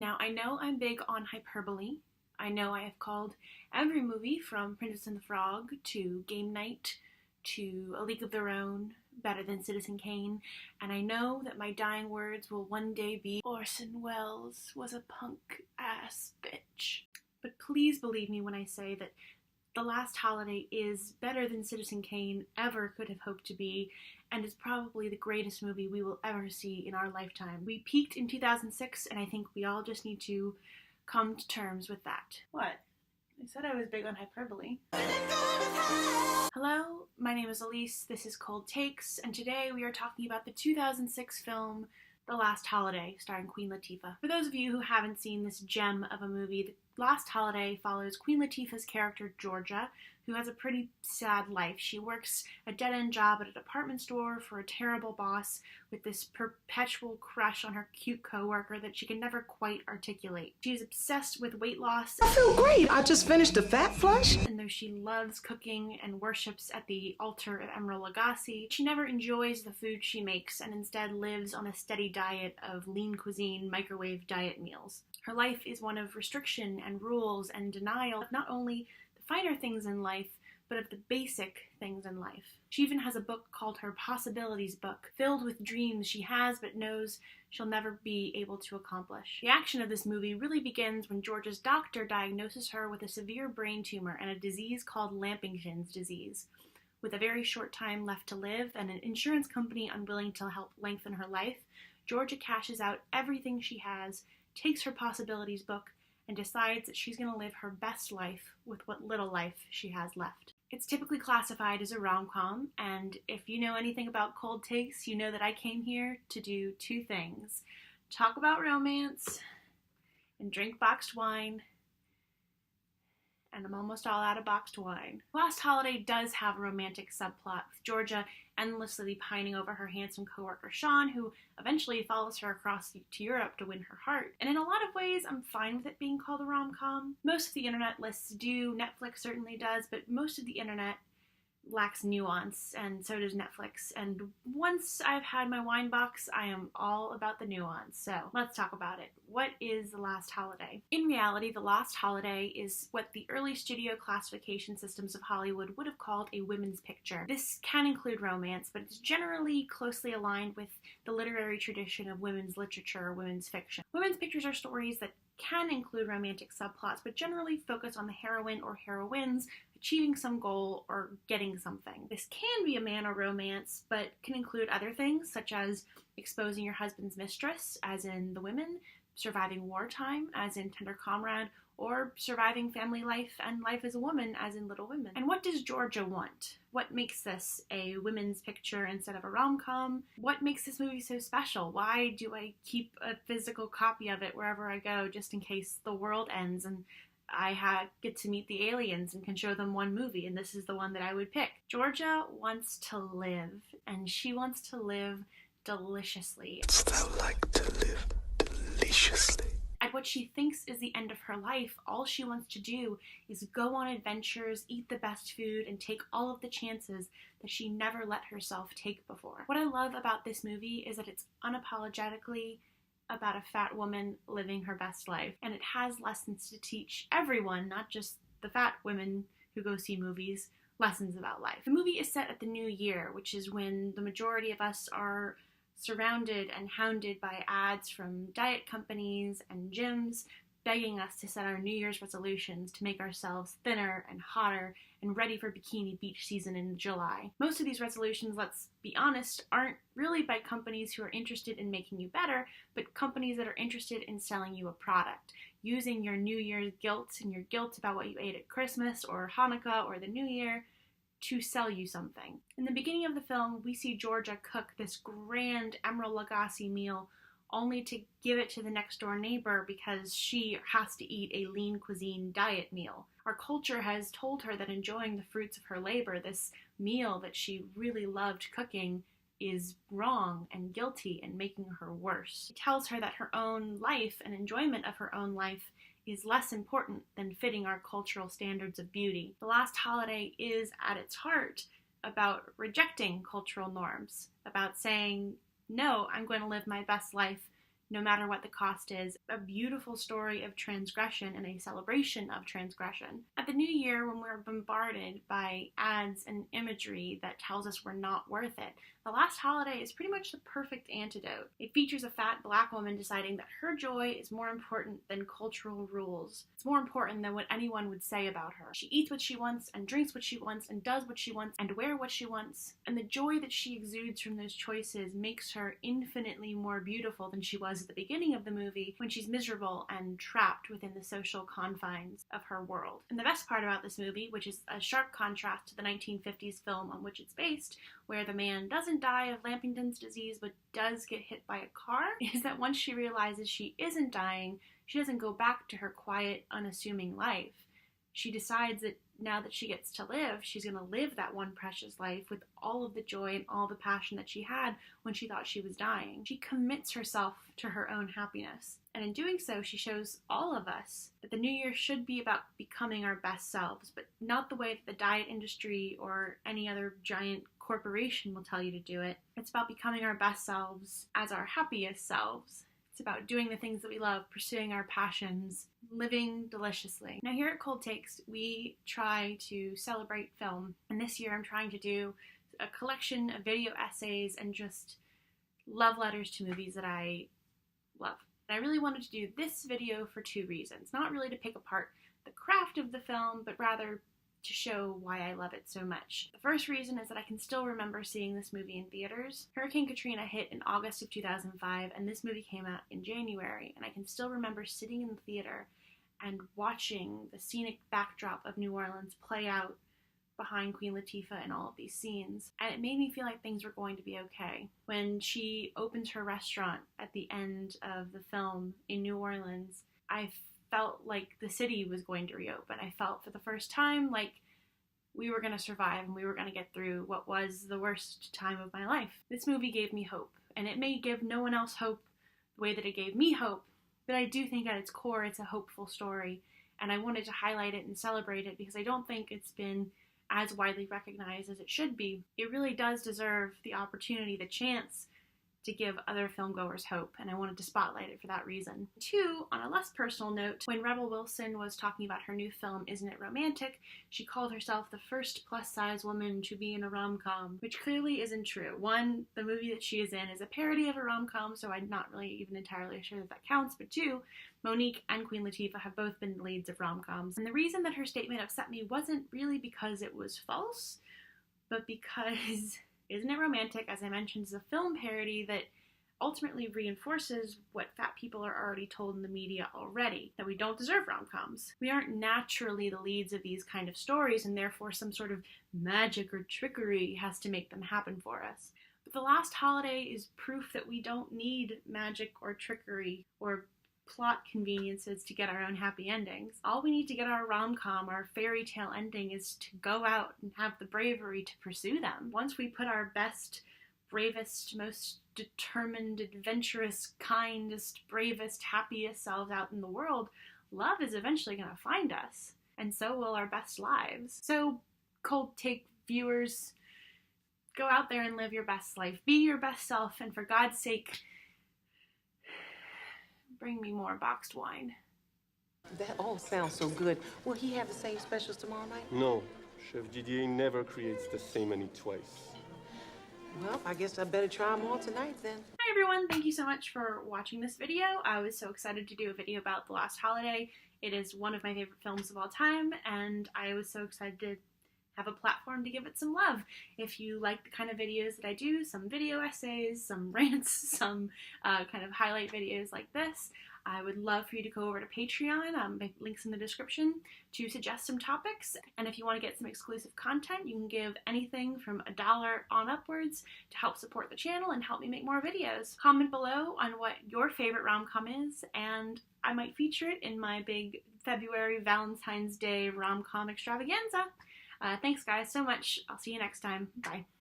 Now, I know I'm big on hyperbole. I know I have called every movie from Princess and the Frog to Game Night to A League of Their Own better than Citizen Kane, and I know that my dying words will one day be Orson Welles was a punk-ass bitch. But please believe me when I say that The Last Holiday is better than Citizen Kane ever could have hoped to be, and is probably the greatest movie we will ever see in our lifetime. We peaked in 2006, and I think we all just need to come to terms with that. What? I said I was big on hyperbole. Hello, my name is Elise, this is Cold Takes, and today we are talking about the 2006 film The Last Holiday, starring Queen Latifah. For those of you who haven't seen this gem of a movie, The Last Holiday follows Queen Latifah's character Georgia, who has a pretty sad life. She works a dead-end job at a department store for a terrible boss with this perpetual crush on her cute co-worker that she can never quite articulate. She is obsessed with weight loss. I feel great. I just finished a fat flush. And though she loves cooking and worships at the altar of Emerald Lagasse, she never enjoys the food she makes and instead lives on a steady diet of lean cuisine, microwave diet meals. Her life is one of restriction and rules and denial of not only the finer things in life, but of the basic things in life. She even has a book called her Possibilities Book, filled with dreams she has but knows she'll never be able to accomplish. The action of this movie really begins when Georgia's doctor diagnoses her with a severe brain tumor and a disease called Lampington's disease. With a very short time left to live and an insurance company unwilling to help lengthen her life, Georgia cashes out everything she has, takes her Possibilities book, and decides that she's going to live her best life with what little life she has left. It's typically classified as a rom-com, and if you know anything about Cold Takes, you know that I came here to do two things. Talk about romance, and drink boxed wine, and I'm almost all out of boxed wine. Last Holiday does have a romantic subplot, with Georgia endlessly pining over her handsome coworker Sean, who eventually follows her across to Europe to win her heart. And in a lot of ways, I'm fine with it being called a rom-com. Most of the internet lists do, Netflix certainly does, but most of the internet lacks nuance, and so does Netflix. And once I've had my wine box, I am all about the nuance. So let's talk about it. What is The Last Holiday? In reality, The Last Holiday is what the early studio classification systems of Hollywood would have called a women's picture. This can include romance, but it's generally closely aligned with the literary tradition of women's literature or women's fiction. Women's pictures are stories that can include romantic subplots, but generally focus on the heroine or heroines achieving some goal or getting something. This can be a man or romance, but can include other things, such as exposing your husband's mistress, as in The Women, surviving wartime, as in Tender Comrade, or surviving family life and life as a woman, as in Little Women. And what does Georgia want? What makes this a women's picture instead of a rom-com? What makes this movie so special? Why do I keep a physical copy of it wherever I go, just in case the world ends and I get to meet the aliens and can show them one movie, and this is the one that I would pick? Georgia wants to live, and she wants to live deliciously. Wouldst thou like to live deliciously? At what she thinks is the end of her life, all she wants to do is go on adventures, eat the best food, and take all of the chances that she never let herself take before. What I love about this movie is that it's unapologetically about a fat woman living her best life, and it has lessons to teach everyone, not just the fat women who go see movies, lessons about life. The movie is set at the new year, which is when the majority of us are surrounded and hounded by ads from diet companies and gyms begging us to set our New Year's resolutions to make ourselves thinner and hotter and ready for bikini beach season in July. Most of these resolutions, let's be honest, aren't really by companies who are interested in making you better, but companies that are interested in selling you a product, using your New Year's guilt and your guilt about what you ate at Christmas or Hanukkah or the New Year to sell you something. In the beginning of the film, we see Georgia cook this grand Emerald Lagasse meal only to give it to the next door neighbor because she has to eat a lean cuisine diet meal. Our culture has told her that enjoying the fruits of her labor, this meal that she really loved cooking, is wrong and guilty and making her worse. It tells her that her own life and enjoyment of her own life is less important than fitting our cultural standards of beauty. The Last Holiday is, at its heart, about rejecting cultural norms, about saying, no, I'm going to live my best life no matter what the cost is, a beautiful story of transgression and a celebration of transgression. At the new year, when we're bombarded by ads and imagery that tells us we're not worth it, The Last Holiday is pretty much the perfect antidote. It features a fat black woman deciding that her joy is more important than cultural rules. It's more important than what anyone would say about her. She eats what she wants and drinks what she wants and does what she wants and wear what she wants. And the joy that she exudes from those choices makes her infinitely more beautiful than she was at the beginning of the movie, when she's miserable and trapped within the social confines of her world. And the best part about this movie, which is a sharp contrast to the 1950s film on which it's based, where the man doesn't die of Lampington's disease but does get hit by a car, is that once she realizes she isn't dying, she doesn't go back to her quiet, unassuming life. She decides that now that she gets to live, she's going to live that one precious life with all of the joy and all the passion that she had when she thought she was dying. She commits herself to her own happiness. And in doing so, she shows all of us that the new year should be about becoming our best selves, but not the way that the diet industry or any other giant corporation will tell you to do it. It's about becoming our best selves as our happiest selves. It's about doing the things that we love, pursuing our passions, living deliciously. Now here at Cold Takes, we try to celebrate film. And this year I'm trying to do a collection of video essays and just love letters to movies that I love. And I really wanted to do this video for two reasons. Not really to pick apart the craft of the film, but rather to show why I love it so much. The first reason is that I can still remember seeing this movie in theaters. Hurricane Katrina hit in August of 2005, and this movie came out in January, and I can still remember sitting in the theater and watching the scenic backdrop of New Orleans play out behind Queen Latifah in all of these scenes, and it made me feel like things were going to be okay. When she opens her restaurant at the end of the film in New Orleans, I felt like the city was going to reopen. I felt for the first time like we were going to survive and we were going to get through what was the worst time of my life. This movie gave me hope, and it may give no one else hope the way that it gave me hope, but I do think at its core it's a hopeful story, and I wanted to highlight it and celebrate it because I don't think it's been as widely recognized as it should be. It really does deserve the opportunity, the chance to give other filmgoers hope, and I wanted to spotlight it for that reason. Two, on a less personal note, when Rebel Wilson was talking about her new film, Isn't It Romantic?, she called herself the first plus-size woman to be in a rom-com, which clearly isn't true. One, the movie that she is in is a parody of a rom-com, so I'm not really even entirely sure that counts, but two, Monique and Queen Latifah have both been leads of rom-coms. And the reason that her statement upset me wasn't really because it was false, but because Isn't It Romantic, as I mentioned, is a film parody that ultimately reinforces what fat people are already told in the media already, that we don't deserve rom-coms. We aren't naturally the leads of these kind of stories, and therefore some sort of magic or trickery has to make them happen for us. But The Last Holiday is proof that we don't need magic or trickery or plot conveniences to get our own happy endings. All we need to get our rom-com, our fairy tale ending, is to go out and have the bravery to pursue them. Once we put our best, bravest, most determined, adventurous, kindest, bravest, happiest selves out in the world, love is eventually going to find us, and so will our best lives. So, Cold Take viewers, go out there and live your best life. Be your best self, and for God's sake, bring me more boxed wine. That all sounds so good. Will he have the same specials tomorrow night? No. Chef Didier never creates the same menu twice. Well, I guess I better try them all tonight then. Hi everyone, thank you so much for watching this video. I was so excited to do a video about The Last Holiday. It is one of my favorite films of all time, and I was so excited to have a platform to give it some love. If you like the kind of videos that I do, some video essays, some rants, some kind of highlight videos like this, I would love for you to go over to Patreon, my link's in the description, to suggest some topics. And if you want to get some exclusive content, you can give anything from $1 on upwards to help support the channel and help me make more videos. Comment below on what your favorite rom-com is, and I might feature it in my big February Valentine's Day rom-com extravaganza. Thanks guys so much. I'll see you next time. Bye.